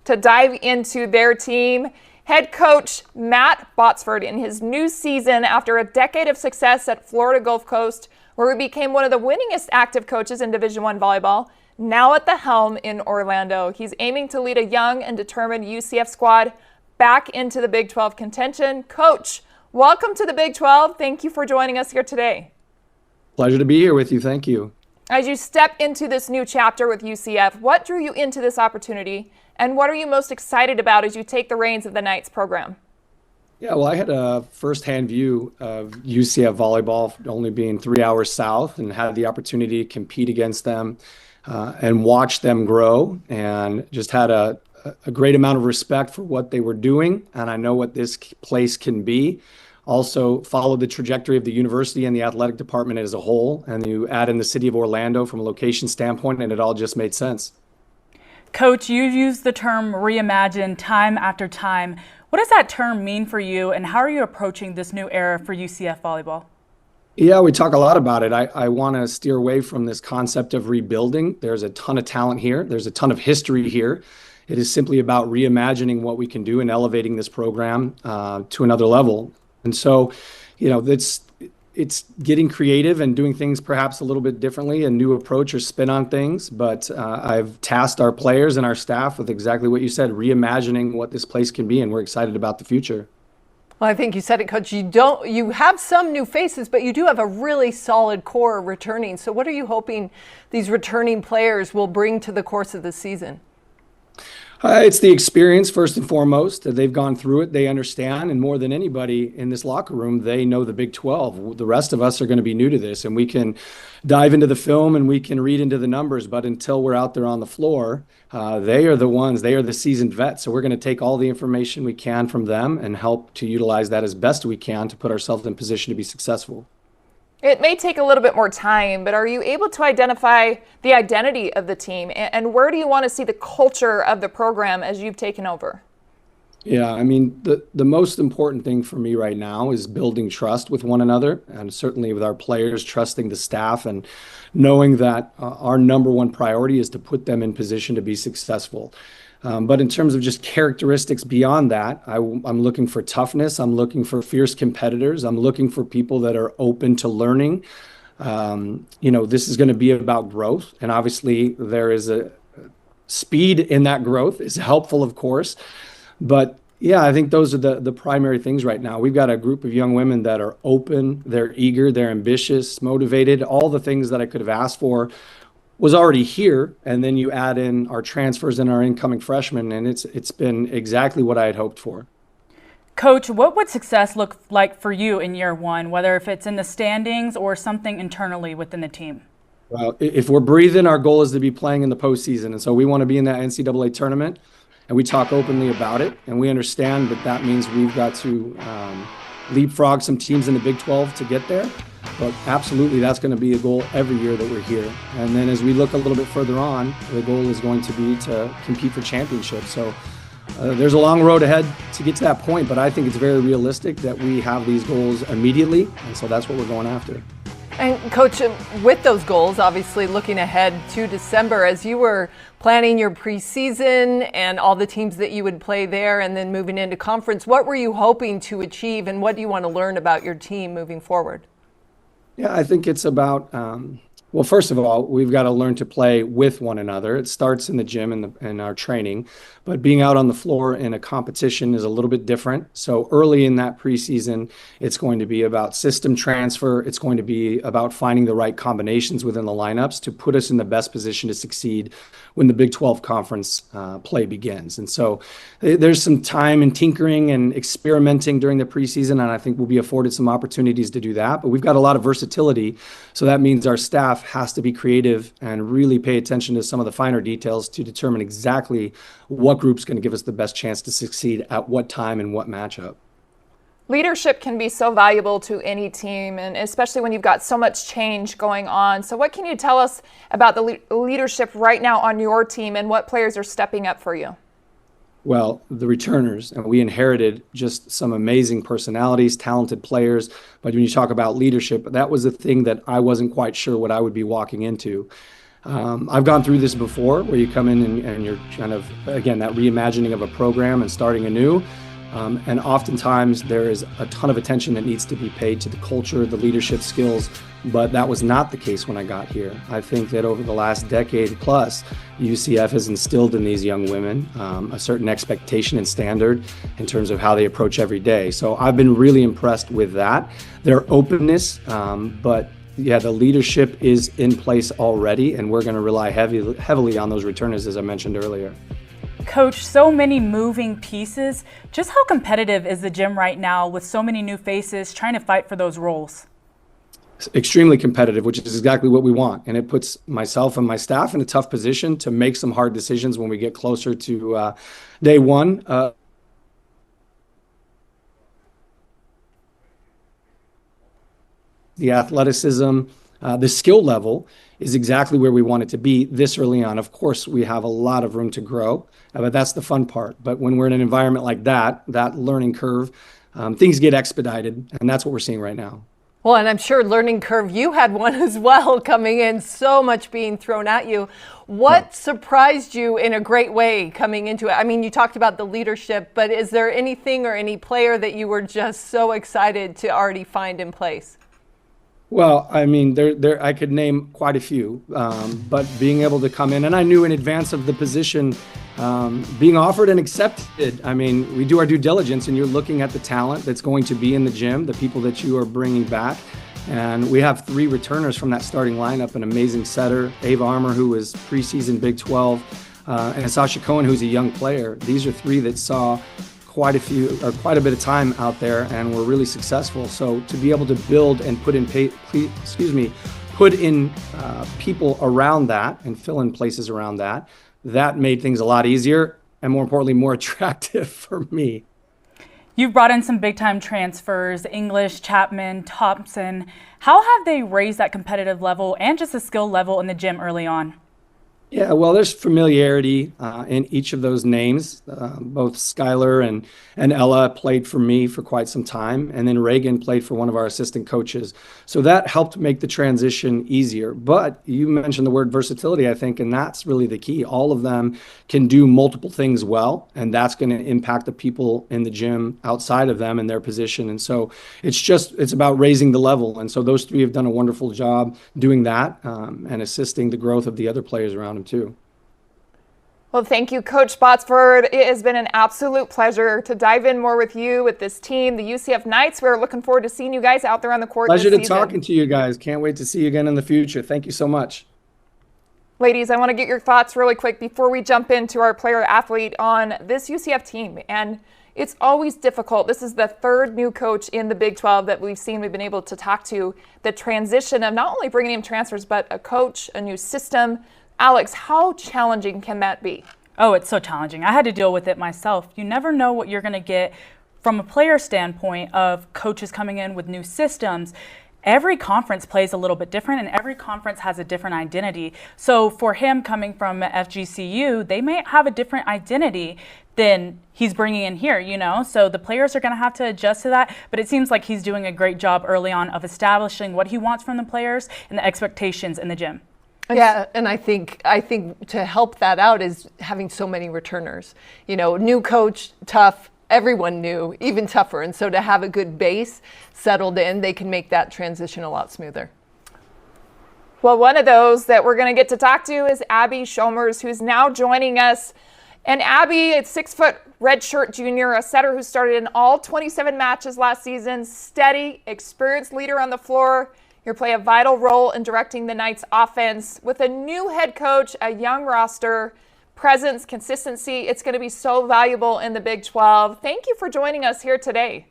to dive into their team. Head coach Matt Botsford in his new season after a decade of success at Florida Gulf Coast, where he became one of the winningest active coaches in Division I volleyball, now at the helm in Orlando. He's aiming to lead a young and determined UCF squad back into the Big 12 contention. Coach, welcome to the Big 12. Thank you for joining us here today. Pleasure to be here with you. Thank you. As you step into this new chapter with UCF, what drew you into this opportunity, and what are you most excited about as you take the reins of the Knights program? Yeah, well, I had a firsthand view of UCF volleyball, only being 3 hours south, and had the opportunity to compete against them and watch them grow, and just had a great amount of respect for what they were doing, and I know what this place can be. Also followed the trajectory of the university and the athletic department as a whole, and you add in the city of Orlando from a location standpoint, and it all just made sense. Coach, you've used the term reimagine time after time. What does that term mean for you, and how are you approaching this new era for UCF volleyball? Yeah, we talk a lot about it. I want to steer away from this concept of rebuilding. There's a ton of talent here. There's a ton of history here. It is simply about reimagining what we can do and elevating this program to another level. And so, you know, it's getting creative and doing things perhaps a little bit differently, a new approach or spin on things. But I've tasked our players and our staff with exactly what you said, reimagining what this place can be, and we're excited about the future. Well, I think you said it, Coach. You have some new faces, but you do have a really solid core returning. So what are you hoping these returning players will bring to the course of the season? It's the experience, first and foremost. They've gone through it. They understand. And more than anybody in this locker room, they know the Big 12. The rest of us are going to be new to this. And we can dive into the film and we can read into the numbers. But until we're out there on the floor, they are the ones. They are the seasoned vets. So we're going to take all the information we can from them and help to utilize that as best we can to put ourselves in position to be successful. It may take a little bit more time, but are you able to identify the identity of the team, and where do you want to see the culture of the program as you've taken over? Yeah, I mean, the most important thing for me right now is building trust with one another, and certainly with our players, trusting the staff and knowing that our number one priority is to put them in position to be successful. But in terms of just characteristics beyond that, I'm looking for toughness. I'm looking for fierce competitors. I'm looking for people that are open to learning. You know, this is going to be about growth. And obviously there is a speed in that growth is helpful, of course. But yeah, I think those are the primary things right now. We've got a group of young women that are open, they're eager, they're ambitious, motivated. All the things that I could have asked for was already here, and then you add in our transfers and our incoming freshmen, and it's been exactly what I had hoped for. Coach, what would success look like for you in year one, whether if it's in the standings or something internally within the team? Well, if we're breathing, our goal is to be playing in the postseason, and so we want to be in that NCAA tournament, and we talk openly about it, and we understand that means we've got to leapfrog some teams in the Big 12 to get there. But absolutely, that's going to be a goal every year that we're here. And then as we look a little bit further on, the goal is going to be to compete for championships. So there's a long road ahead to get to that point, but I think it's very realistic that we have these goals immediately. And so that's what we're going after. And Coach, with those goals, obviously looking ahead to December, as you were planning your preseason and all the teams that you would play there and then moving into conference, what were you hoping to achieve, and what do you want to learn about your team moving forward? Yeah, I think it's about, well, first of all, we've got to learn to play with one another. It starts in the gym and our training, but being out on the floor in a competition is a little bit different. So early in that preseason, it's going to be about system transfer. It's going to be about finding the right combinations within the lineups to put us in the best position to succeed when the Big 12 conference play begins. And so there's some time and tinkering and experimenting during the preseason, and I think we'll be afforded some opportunities to do that. But we've got a lot of versatility, so that means our staff has to be creative and really pay attention to some of the finer details to determine exactly what group's going to give us the best chance to succeed at what time and what matchup. Leadership can be so valuable to any team, and especially when you've got so much change going on. So what can you tell us about the leadership right now on your team, and what players are stepping up for you? Well, the returners, and we inherited just some amazing personalities, talented players. But when you talk about leadership, that was the thing that I wasn't quite sure what I would be walking into. I've gone through this before where you come in and you're kind of, again, that reimagining of a program and starting anew. And oftentimes there is a ton of attention that needs to be paid to the culture, the leadership skills, but that was not the case when I got here. I think that over the last decade plus, UCF has instilled in these young women a certain expectation and standard in terms of how they approach every day. So I've been really impressed with that. Their openness, but yeah, the leadership is in place already, and we're going to rely heavily on those returners, as I mentioned earlier. Coach, so many moving pieces. Just how competitive is the gym right now with so many new faces trying to fight for those roles? It's extremely competitive, which is exactly what we want. And it puts myself and my staff in a tough position to make some hard decisions when we get closer to day one. The athleticism, the skill level is exactly where we want it to be this early on. Of course, we have a lot of room to grow, but that's the fun part. But when we're in an environment like that learning curve, things get expedited, and that's what we're seeing right now. Well, and I'm sure learning curve, you had one as well coming in, so much being thrown at you. What surprised you in a great way coming into it? I mean, you talked about the leadership, but is there anything or any player that you were just so excited to already find in place? Well, I mean, I could name quite a few, but being able to come in, and I knew in advance of the position being offered and accepted. I mean, we do our due diligence, and you're looking at the talent that's going to be in the gym, the people that you are bringing back. And we have 3 returners from that starting lineup, an amazing setter, Ava Armour, who was preseason Big 12, and Sasha Cohen, who's a young player. These are 3 that saw quite a bit of time out there and were really successful. So to be able to build and put in people around that and fill in places around that made things a lot easier and, more importantly, more attractive for me. You've brought in some big time transfers, English, Chapman, Thompson. How have they raised that competitive level and just the skill level in the gym early on? Yeah, well, there's familiarity in each of those names. Both Skylar and Ella played for me for quite some time, and then Reagan played for one of our assistant coaches. So that helped make the transition easier. But you mentioned the word versatility, I think, and that's really the key. All of them can do multiple things well, and that's going to impact the people in the gym outside of them and their position. And so it's about raising the level. And so those 3 have done a wonderful job doing that and assisting the growth of the other players around them too. Well, thank you, Coach Botsford. It has been an absolute pleasure to dive in more with you, with this team, the UCF Knights. We're looking forward to seeing you guys out there on the court Pleasure this to season. talking to you guys. Can't wait to see you again in the future. Thank you so much. Ladies, I want to get your thoughts really quick before we jump into our player athlete on this UCF team. And it's always difficult. This is the 3rd new coach in the Big 12 that we've been able to talk to. The transition of not only bringing in transfers, but a coach, a new system. Alex, how challenging can that be? Oh, it's so challenging. I had to deal with it myself. You never know what you're going to get from a player standpoint of coaches coming in with new systems. Every conference plays a little bit different, and every conference has a different identity. So for him coming from FGCU, they may have a different identity than he's bringing in here, you know? So the players are going to have to adjust to that, but it seems like he's doing a great job early on of establishing what he wants from the players and the expectations in the gym. Yeah, and I think to help that out is having so many returners. You know, new coach, tough, everyone new, even tougher. And so to have a good base settled in, they can make that transition a lot smoother. Well, one of those that we're going to get to talk to is Abby Schomers, who's now joining us. And Abby, a 6-foot redshirt junior, a setter who started in all 27 matches last season, steady, experienced leader on the floor. You'll play a vital role in directing the Knights offense with a new head coach, a young roster, presence, consistency. It's going to be so valuable in the Big 12. Thank you for joining us here today.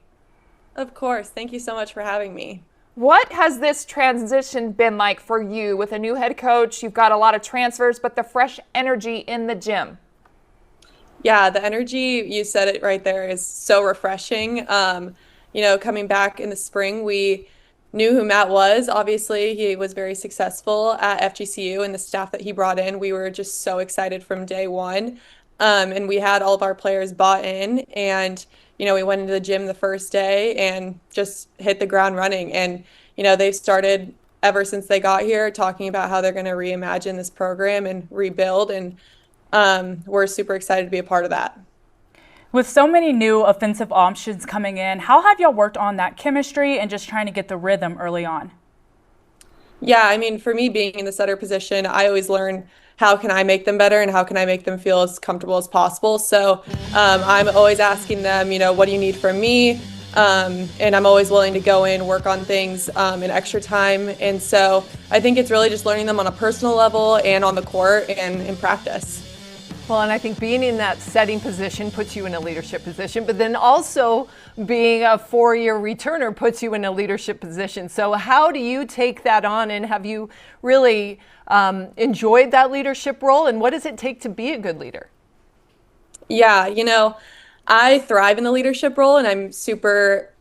Of course. Thank you so much for having me. What has this transition been like for you with a new head coach? You've got a lot of transfers, but the fresh energy in the gym. Yeah, the energy, you said it right there, is so refreshing. Coming back in the spring, we knew who Matt was. Obviously, he was very successful at FGCU, and the staff that he brought in, we were just so excited from day one. And we had all of our players bought in, and, we went into the gym the first day and just hit the ground running. And, they've started ever since they got here, talking about how they're going to reimagine this program and rebuild. And we're super excited to be a part of that. With so many new offensive options coming in, how have y'all worked on that chemistry and just trying to get the rhythm early on? Yeah, I mean, for me being in the setter position, I always learn how can I make them better and how can I make them feel as comfortable as possible. So I'm always asking them, what do you need from me? And I'm always willing to go in, work on things in extra time. And so I think it's really just learning them on a personal level and on the court and in practice. Well, and I think being in that setting position puts you in a leadership position, but then also being a 4-year returner puts you in a leadership position. So how do you take that on, and have you really enjoyed that leadership role, and what does it take to be a good leader? Yeah, I thrive in the leadership role, and I'm super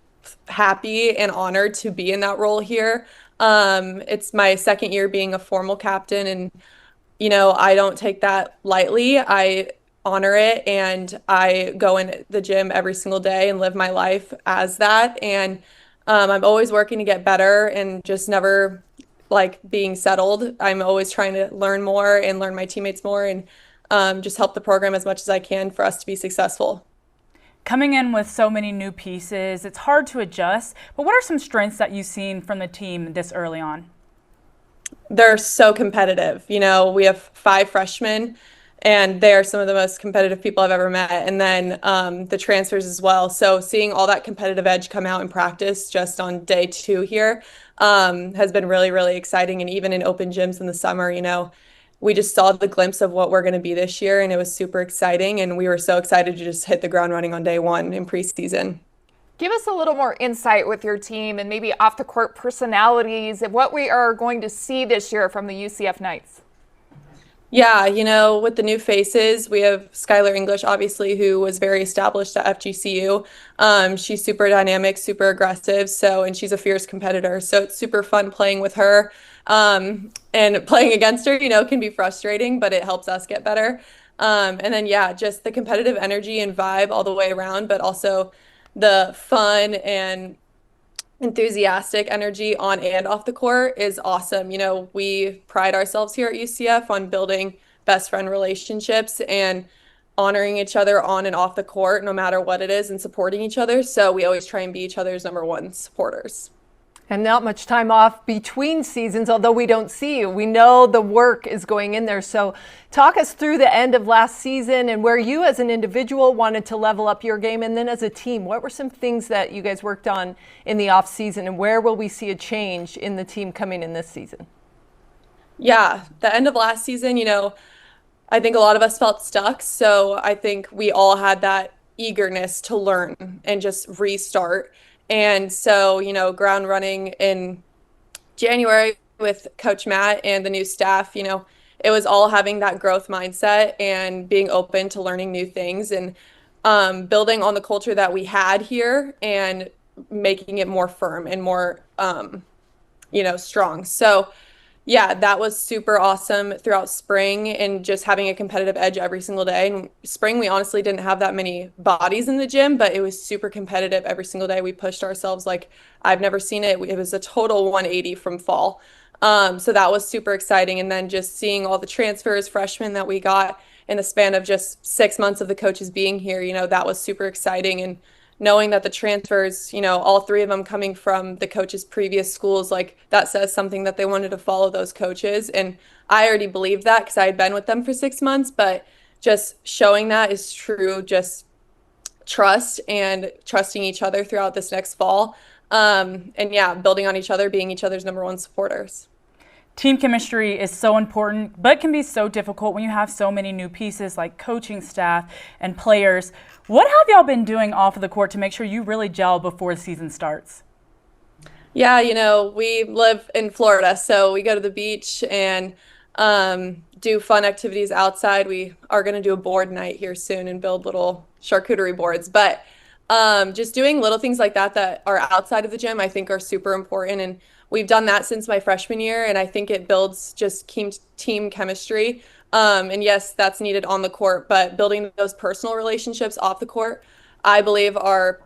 happy and honored to be in that role here. It's my second year being a formal captain, and I don't take that lightly. I honor it, and I go in the gym every single day and live my life as that. And I'm always working to get better and just never being settled. I'm always trying to learn more and learn my teammates more and just help the program as much as I can for us to be successful. Coming in with so many new pieces, it's hard to adjust, but what are some strengths that you've seen from the team this early on? They're so competitive. We have 5 freshmen, and they're some of the most competitive people I've ever met. And then the transfers as well. So seeing all that competitive edge come out in practice just on day 2 here has been really, really exciting. And even in open gyms in the summer, we just saw the glimpse of what we're going to be this year, and it was super exciting. And we were so excited to just hit the ground running on day 1 in preseason. Give us a little more insight with your team and maybe off the court personalities and what we are going to see this year from the UCF Knights. Yeah, with the new faces, we have Skylar English, obviously, who was very established at FGCU. She's super dynamic, super aggressive, and she's a fierce competitor. So it's super fun playing with her. And playing against her, can be frustrating, but it helps us get better. And then, just the competitive energy and vibe all the way around, but also the fun and enthusiastic energy on and off the court is awesome. We pride ourselves here at UCF on building best friend relationships and honoring each other on and off the court, no matter what it is, and supporting each other. So we always try and be each other's #1 supporters. And not much time off between seasons, although we don't see you. We know the work is going in there. So talk us through the end of last season and where you as an individual wanted to level up your game. And then as a team, what were some things that you guys worked on in the off season, and where will we see a change in the team coming in this season? Yeah, the end of last season, I think a lot of us felt stuck. So I think we all had that eagerness to learn and just restart. And so, ground running in January with Coach Matt and the new staff, it was all having that growth mindset and being open to learning new things and building on the culture that we had here and making it more firm and more, strong. So, yeah, that was super awesome throughout spring and just having a competitive edge every single day. And spring, we honestly didn't have that many bodies in the gym, but it was super competitive every single day. We pushed ourselves like I've never seen it. It was a total 180 from fall. So that was super exciting. And then just seeing all the transfers, freshmen that we got in the span of just 6 months of the coaches being here, that was super exciting. And knowing that the transfers, all 3 of them coming from the coaches' previous schools, that says something that they wanted to follow those coaches. And I already believed that because I had been with them for 6 months, but just showing that is true, just trust and trusting each other throughout this next fall. And building on each other, being each other's #1 supporters. Team chemistry is so important, but can be so difficult when you have so many new pieces like coaching staff and players. What have y'all been doing off of the court to make sure you really gel before the season starts? Yeah, we live in Florida, so we go to the beach and do fun activities outside. We are going to do a board night here soon and build little charcuterie boards. But just doing little things like that are outside of the gym, I think are super important. And we've done that since my freshman year, and I think it builds just team chemistry. And yes, that's needed on the court, but building those personal relationships off the court, I believe are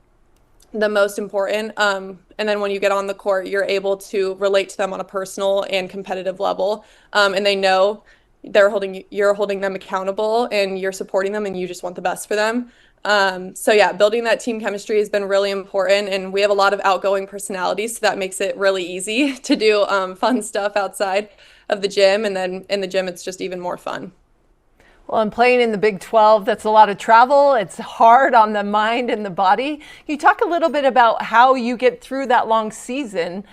the most important. And then when you get on the court, you're able to relate to them on a personal and competitive level. And they know you're holding them accountable and you're supporting them and you just want the best for them. So yeah, building that team chemistry has been really important, and we have a lot of outgoing personalities, so that makes it really easy to do fun stuff outside of the gym, and then in the gym it's just even more fun. Well, and playing in the Big 12, that's a lot of travel. It's hard on the mind and the body. Can you talk a little bit about how you get through that long season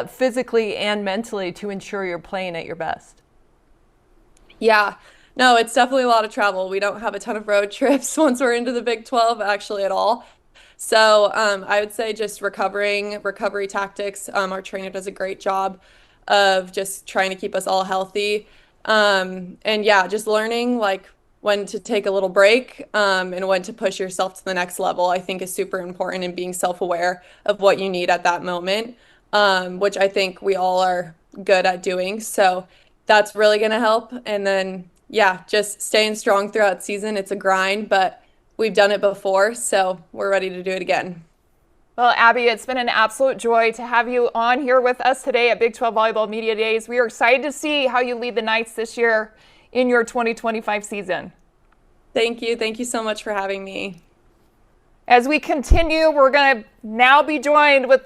physically and mentally to ensure you're playing at your best? Yeah, no, it's definitely a lot of travel. We don't have a ton of road trips once we're into the Big 12, actually, at all. So I would say just recovery tactics. Our trainer does a great job of just trying to keep us all healthy. And yeah, just learning like when to take a little break and when to push yourself to the next level, I think is super important, and being self-aware of what you need at that moment, which I think we all are good at doing. So that's really going to help. And then, yeah, just staying strong throughout season. It's a grind, but we've done it before, so we're ready to do it again. Well, Abby, it's been an absolute joy to have you on here with us today at Big 12 Volleyball Media Days. We are excited to see how you lead the Knights this year in your 2025 season. Thank you. Thank you so much for having me. As we continue, we're going to now be joined with